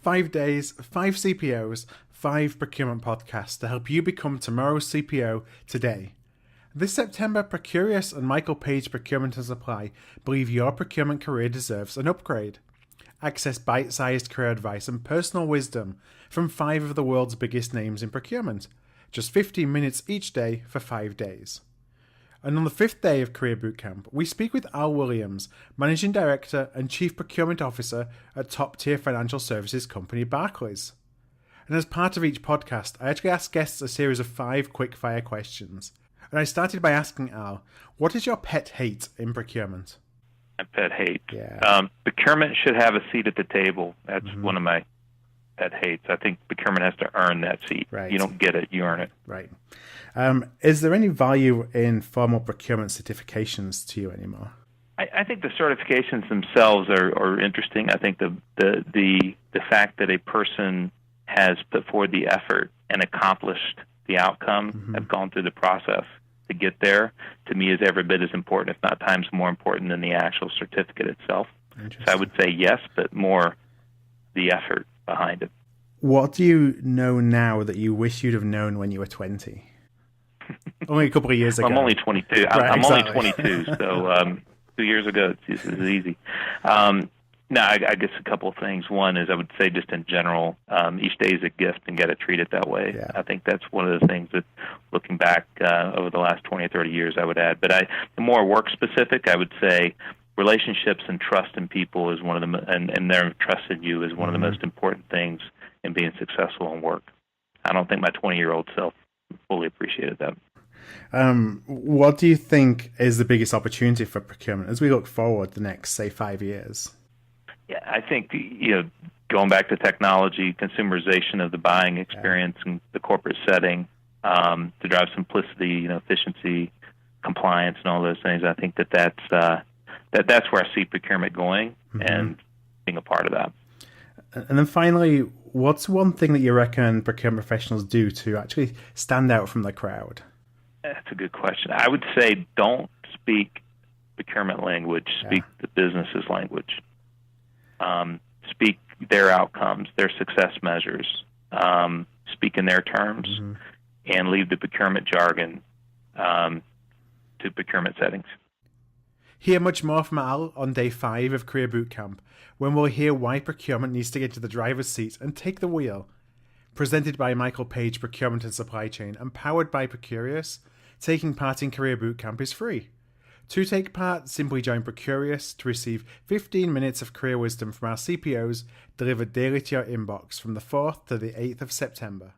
5 days, 5 CPOs, 5 procurement podcasts to help you become tomorrow's CPO today. This September, Procurious and Michael Page Procurement and Supply believe your procurement career deserves an upgrade. Access bite-sized career advice and personal wisdom from 5 of the world's biggest names in procurement. Just 15 minutes each day for 5 days. And on the 5th day of Career Bootcamp, we speak with Al Williams, Managing Director and Chief Procurement Officer at top-tier financial services company Barclays. And as part of each podcast, I actually ask guests a series of 5 quick-fire questions. And I started by asking Al, what is your pet hate in procurement? My pet hate? Yeah. Procurement should have a seat at the table. That's one of my pet hates. I think procurement has to earn that seat. Right. You don't get it, you earn it. Right. Is there any value in formal procurement certifications to you anymore? I think the certifications themselves are interesting. I think the fact that a person has put forward the effort and accomplished the outcome, have gone through the process to get there, to me is every bit as important, if not times more important than the actual certificate itself. So I would say yes, but more the effort behind it. What do you know now that you wish you'd have known when you were 20? Only a couple of years ago. I'm only 22. Right, I'm exactly. only 22, so 2 years ago it's easy. No, I guess a couple of things. One is I would say just in general, each day is a gift and got to treat it that way. Yeah. I think that's one of the things that, looking back over the last 20 or 30 years, I would add. But the more work-specific, I would say relationships and trust in people is one of the, and their trust in you is one of the most important things in being successful in work. I don't think my 20-year-old self fully appreciated that. What do you think is the biggest opportunity for procurement as we look forward the next, say, 5 years? Yeah, I think, going back to technology, consumerization of the buying experience and the corporate setting to drive simplicity, efficiency, compliance, and all those things. I think that's where I see procurement going and being a part of that. And then finally, what's one thing that you reckon procurement professionals do to actually stand out from the crowd? That's a good question. I would say don't speak procurement language, speak the business's language. Speak their outcomes, their success measures, speak in their terms, and leave the procurement jargon to procurement settings. Hear much more from Al on day 5 of Career Bootcamp, when we'll hear why procurement needs to get to the driver's seat and take the wheel. Presented by Michael Page Procurement and Supply Chain and powered by Procurious, taking part in Career Bootcamp is free. To take part, simply join Procurious to receive 15 minutes of career wisdom from our CPOs delivered daily to your inbox from the 4th to the 8th of September.